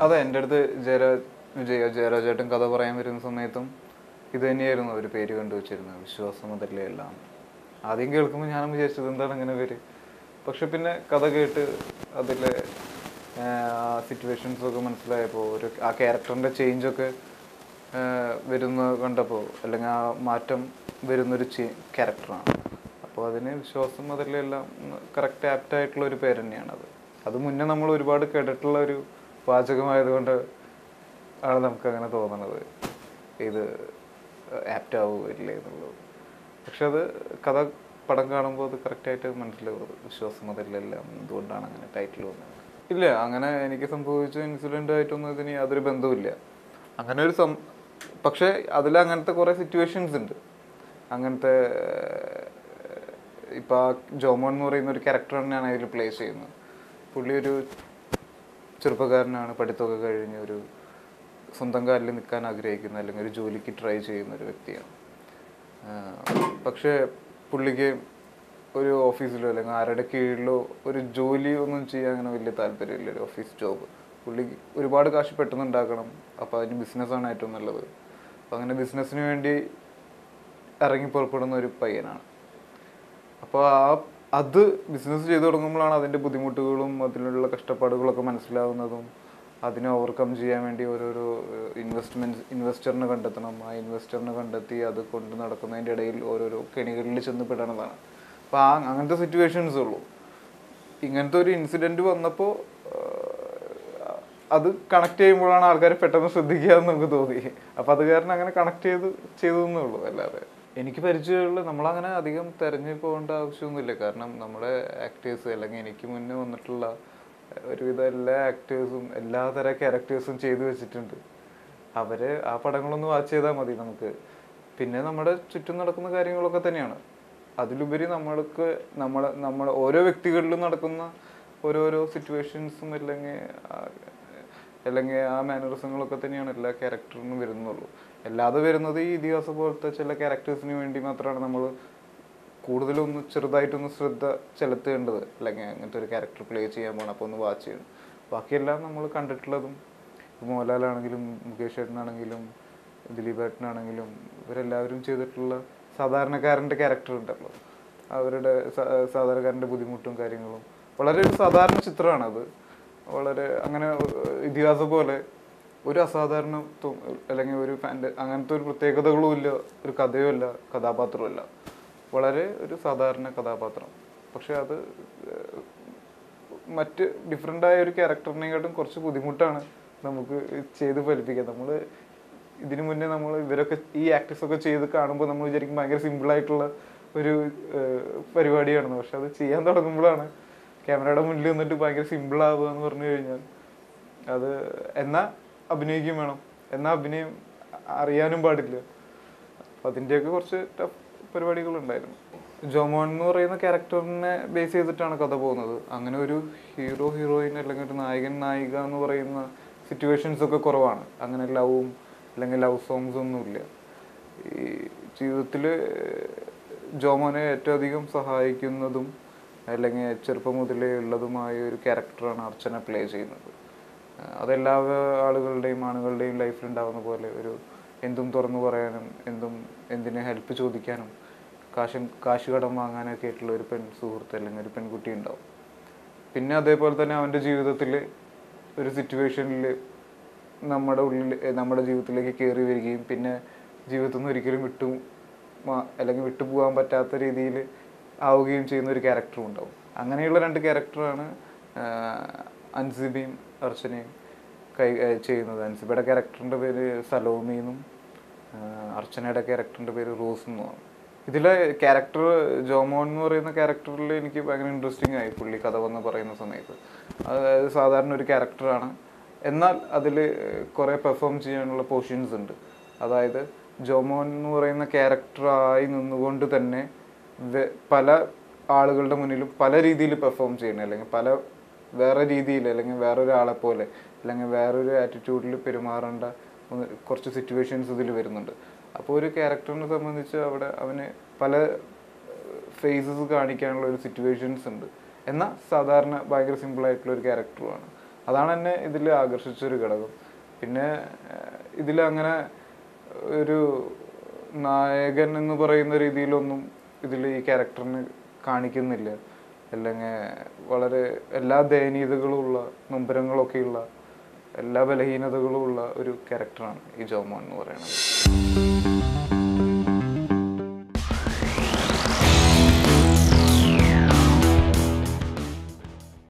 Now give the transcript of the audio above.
അതെ, എൻ്റെ അടുത്ത് ജയരാജേട്ടൻ കഥ പറയാൻ വരുന്ന സമയത്തും ഇത് തന്നെയായിരുന്നു അവർ പേര് കണ്ടുവച്ചിരുന്നത്, വിശ്വാസമുതലേ എല്ലാം. ആദ്യം കേൾക്കുമ്പോൾ ഞാനും വിചാരിച്ചത് എന്താണ് അങ്ങനെ പേര്. പക്ഷെ പിന്നെ കഥ കേട്ട് അതിലെ സിറ്റുവേഷൻസൊക്കെ മനസ്സിലായപ്പോൾ ആ ക്യാരക്ടറിൻ്റെ ചേഞ്ചൊക്കെ വരുന്ന കണ്ടപ്പോൾ, അല്ലെങ്കിൽ ആ മാറ്റം വരുന്നൊരു ക്യാരക്ടറാണ്. അപ്പോൾ അതിന് വിശ്വാസം അതിലെല്ലാം കറക്റ്റ് ആപ്റ്റായിട്ടുള്ള ഒരു പേര് തന്നെയാണത്. അത് മുന്നേ നമ്മൾ ഒരുപാട് കേട്ടിട്ടുള്ള ഒരു വാചകമായതുകൊണ്ട് ആണ് നമുക്കങ്ങനെ തോന്നണത് ഇത് ആപ്റ്റാവില്ലേ എന്നുള്ളത്. പക്ഷെ അത് പടം കാണുമ്പോൾ അത് കറക്റ്റായിട്ട് മനസ്സിലാവും, വിശ്വാസം അതിലെല്ലാം എന്തുകൊണ്ടാണ് അങ്ങനെ ടൈറ്റിൽ വന്നത്. ഇല്ല, അങ്ങനെ എനിക്ക് സംഭവിച്ച ഇൻസിഡൻ്റ് ആയിട്ടൊന്നും ഇതിന് യാതൊരു ബന്ധവുമില്ല. അങ്ങനെ ഒരു പക്ഷേ അതിൽ അങ്ങനത്തെ കുറേ സിറ്റുവേഷൻസ് ഉണ്ട്. അങ്ങനത്തെ ഇപ്പം ആ ജോമോൻ എന്ന് പറയുന്ന ഒരു ക്യാരക്ടർ തന്നെയാണ് അതിൽ പ്ലേ ചെയ്യുന്നത്. പുള്ളി ഒരു ചെറുപ്പക്കാരനാണ്, പഠിത്തമൊക്കെ കഴിഞ്ഞ് ഒരു സ്വന്തം കാലിൽ നിൽക്കാൻ ആഗ്രഹിക്കുന്ന, അല്ലെങ്കിൽ ഒരു ജോലിക്ക് ട്രൈ ചെയ്യുന്ന ഒരു വ്യക്തിയാണ്. പക്ഷേ പുള്ളിക്ക് ഒരു ഓഫീസിലോ അല്ലെങ്കിൽ ആരുടെ കീഴിലോ ഒരു ജോലി ഒന്നും ചെയ്യാൻ അങ്ങനെ വലിയ താല്പര്യമില്ല, ഒരു ഓഫീസ് ജോബ്. പുള്ളിക്ക് ഒരുപാട് കാശ് പെട്ടെന്ന് ഉണ്ടാക്കണം, അപ്പോൾ അതിന് ബിസിനസ്സാണ് ഏറ്റവും നല്ലത്. അപ്പോൾ അങ്ങനെ ബിസിനസ്സിന് വേണ്ടി ഇറങ്ങി പുറപ്പെടുന്ന ഒരു പയ്യനാണ്. അപ്പോൾ അത് ബിസിനസ് ചെയ്തു തുടങ്ങുമ്പോഴാണ് അതിൻ്റെ ബുദ്ധിമുട്ടുകളും അതിലുള്ള കഷ്ടപ്പാടുകളൊക്കെ മനസ്സിലാവുന്നതും. അതിനെ ഓവർകം ചെയ്യാൻ വേണ്ടി ഓരോരോ ഇൻവെസ്റ്ററിനെ കണ്ടെത്തണം. ആ ഇൻവെസ്റ്ററിനെ കണ്ടെത്തി അത് കൊണ്ട് നടക്കുന്നതിൻ്റെ ഇടയിൽ ഓരോരോ കെണികളിൽ ചെന്ന് പെടണതാണ്. അപ്പോൾ അങ്ങനത്തെ സിറ്റുവേഷൻസ് ഉള്ളൂ. ഇങ്ങനത്തെ ഒരു ഇൻസിഡൻറ്റ് വന്നപ്പോൾ അത് കണക്ട് ചെയ്യുമ്പോഴാണ് ആൾക്കാർ പെട്ടെന്ന് ശ്രദ്ധിക്കുക എന്ന് നമുക്ക് തോന്നി. അപ്പോൾ അത് കാരണം അങ്ങനെ കണക്ട് ചെയ്തതെന്നേ ഉള്ളൂ. അല്ലാതെ എനിക്ക് പരിചയമുള്ള നമ്മളങ്ങനെ അധികം തിരഞ്ഞു പോകേണ്ട ആവശ്യമൊന്നുമില്ല. കാരണം നമ്മുടെ ആക്ടേഴ്സ്, അല്ലെങ്കിൽ എനിക്ക് മുന്നേ വന്നിട്ടുള്ള ഒരുവിധം എല്ലാ ആക്ടേഴ്സും എല്ലാതരം ക്യാരക്ടേഴ്സും ചെയ്തു വെച്ചിട്ടുണ്ട്. അവർ ആ പടങ്ങളൊന്ന് വാച്ച് ചെയ്താൽ മതി നമുക്ക്. പിന്നെ നമ്മുടെ ചുറ്റും നടക്കുന്ന കാര്യങ്ങളൊക്കെ തന്നെയാണ്. അതിലുപരി നമ്മൾ ഓരോ വ്യക്തികളിലും നടക്കുന്ന ഓരോരോ സിറ്റുവേഷൻസും അല്ലെങ്കിൽ ആ മാനറിസങ്ങളൊക്കെ തന്നെയാണ് എല്ലാ ക്യാരക്ടറിനും വരുന്നുള്ളൂ. അല്ലാതെ വരുന്നത് ഈ ഇതിഹാസ പോലത്തെ ചില ക്യാരക്ടേഴ്സിന് വേണ്ടി മാത്രമാണ് നമ്മൾ കൂടുതലൊന്ന് ചെറുതായിട്ടൊന്ന് ശ്രദ്ധ ചെലുത്തേണ്ടത്. അല്ലെങ്കിൽ അങ്ങനത്തെ ഒരു ക്യാരക്ടർ പ്ലേ ചെയ്യാൻ പോകണം, അപ്പോൾ ഒന്ന് വാച്ച് ചെയ്യണം. ബാക്കിയെല്ലാം നമ്മൾ കണ്ടിട്ടുള്ളതും, മോഹൻലാലാണെങ്കിലും മുകേഷ് ചേട്ടനാണെങ്കിലും ദിലീപ് ഏട്ടനാണെങ്കിലും ഇവരെല്ലാവരും ചെയ്തിട്ടുള്ള സാധാരണക്കാരൻ്റെ ക്യാരക്ടർ ഉണ്ടല്ലോ, അവരുടെ സാധാരണക്കാരൻ്റെ ബുദ്ധിമുട്ടും കാര്യങ്ങളും. വളരെ ഒരു സാധാരണ ചിത്രമാണത്. വളരെ അങ്ങനെ ഇതിഹാസം പോലെ ഒരു അസാധാരണ അല്ലെങ്കിൽ ഒരു അങ്ങനത്തെ ഒരു പ്രത്യേകതകളും ഇല്ല, ഒരു കഥയോ ഇല്ല, കഥാപാത്രമല്ല. വളരെ ഒരു സാധാരണ കഥാപാത്രം. പക്ഷെ അത് മറ്റ് ഡിഫറെൻ്റായ ഒരു ക്യാരക്ടറിനെക്കാട്ടും കുറച്ച് ബുദ്ധിമുട്ടാണ് നമുക്ക് ചെയ്ത് ഫലിപ്പിക്കാൻ. നമ്മൾ ഇതിനു മുന്നേ ഇവരൊക്കെ ഈ ആക്ടേഴ്സൊക്കെ ചെയ്ത് കാണുമ്പോൾ നമ്മൾ വിചാരിക്കും ഭയങ്കര സിമ്പിളായിട്ടുള്ള ഒരു പരിപാടിയാണെന്ന്. പക്ഷെ അത് ചെയ്യാൻ തുടങ്ങുമ്പോഴാണ് ക്യാമറയുടെ മുന്നിൽ നിന്നിട്ട് ഭയങ്കര സിമ്പിളാവുക എന്ന് പറഞ്ഞു കഴിഞ്ഞാൽ. അത് എന്നാൽ അഭിനയിക്കും വേണം, എന്നാൽ അഭിനയം അറിയാനും പാടില്ല. അപ്പം അതിൻ്റെയൊക്കെ കുറച്ച് ടഫ് പരിപാടികളുണ്ടായിരുന്നു. ജോമോൻ എന്ന് പറയുന്ന ക്യാരക്ടറിനെ ബേസ് ചെയ്തിട്ടാണ് കഥ പോകുന്നത്. അങ്ങനെ ഒരു ഹീറോയിൻ അല്ലെങ്കിൽ ഒരു നായിക എന്ന് പറയുന്ന സിറ്റുവേഷൻസൊക്കെ കുറവാണ്. അങ്ങനെ ലവും അല്ലെങ്കിൽ ലവ് സോങ്സ് ഒന്നുമില്ല. ഈ ജീവിതത്തിൽ ജോമോനെ ഏറ്റവും അധികം സഹായിക്കുന്നതും അല്ലെങ്കിൽ ചെറുപ്പം മുതലേ ഉള്ളതുമായ ഒരു ക്യാരക്ടറാണ് അർച്ചന പ്ലേ ചെയ്യുന്നത്. അതെല്ലാ ആണുങ്ങളുടെയും ലൈഫിലുണ്ടാവുന്ന പോലെ ഒരു എന്തും തുറന്നു പറയാനും എന്തിനെ ഹെൽപ്പ് ചോദിക്കാനും കാശ് കടം വാങ്ങാനൊക്കെ ആയിട്ടുള്ള ഒരു സുഹൃത്ത് അല്ലെങ്കിൽ ഒരു പെൺകുട്ടി ഉണ്ടാവും. പിന്നെ അതേപോലെ തന്നെ അവൻ്റെ ജീവിതത്തിൽ ഒരു സിറ്റുവേഷനിൽ നമ്മുടെ ജീവിതത്തിലേക്ക് കയറി വരികയും പിന്നെ ജീവിതത്തിൽ നിന്ന് ഒരിക്കലും വിട്ടുപോകാൻ പറ്റാത്ത രീതിയിൽ ആവുകയും ചെയ്യുന്ന ഒരു ക്യാരക്ടറും ഉണ്ടാവും. അങ്ങനെയുള്ള രണ്ട് ക്യാരക്ടറാണ് അൻസിബയും അർച്ചനയും ചെയ്യുന്നത്. അൻസിബയുടെ ക്യാരക്ടറിൻ്റെ പേര് സലോമി എന്നും അർച്ചനയുടെ ക്യാരക്ടറിൻ്റെ പേര് റോസ് എന്നുമാണ്. ഇതിലെ ക്യാരക്ടർ ജോമോൻ എന്ന് പറയുന്ന ക്യാരക്ടറിൽ എനിക്ക് ഭയങ്കര ഇൻട്രസ്റ്റിംഗ് ആയി പുള്ളി കഥ വന്ന് പറയുന്ന സമയത്ത്. അതായത് സാധാരണ ഒരു ക്യാരക്ടറാണ്, എന്നാൽ അതിൽ കുറേ പെർഫോം ചെയ്യാനുള്ള പോർഷൻസ് ഉണ്ട്. അതായത് ജോമോൻ എന്ന് പറയുന്ന ക്യാരക്ടറായി നിന്നുകൊണ്ട് തന്നെ പല ആളുകളുടെ മുന്നിലും പല രീതിയിൽ പെർഫോം ചെയ്യണം, അല്ലെങ്കിൽ വേറെ രീതിയിൽ, അല്ലെങ്കിൽ വേറൊരാളെ പോലെ, അല്ലെങ്കിൽ വേറൊരു ആറ്റിറ്റ്യൂഡിൽ പെരുമാറേണ്ട കുറച്ച് സിറ്റുവേഷൻസ് ഇതിൽ വരുന്നുണ്ട്. അപ്പോൾ ഒരു ക്യാരക്ടറിനെ സംബന്ധിച്ച് അവിടെ അവന് പല ഫേസസ് കാണിക്കാനുള്ള ഒരു സിറ്റുവേഷൻസ് ഉണ്ട്. എന്നാൽ സാധാരണ ഭയങ്കര സിമ്പിളായിട്ടുള്ള ഒരു ക്യാരക്ടറുമാണ്. അതാണ് എന്നെ ഇതിൽ ആകർഷിച്ചൊരു ഘടകം. പിന്നെ ഇതിലങ്ങനെ ഒരു നായകൻ എന്ന് പറയുന്ന രീതിയിലൊന്നും ഇതിൽ ഈ ക്യാരക്ടറിന് കാണിക്കുന്നില്ല. അല്ലെങ്കിൽ വളരെ എല്ലാ ദയനീയതകളുമുള്ള, നൊമ്പരങ്ങളൊക്കെയുള്ള, എല്ലാ ബലഹീനതകളുമുള്ള ഒരു ക്യാരക്ടറാണ് ഈ ജോമോൻ എന്ന് പറയുന്നത്.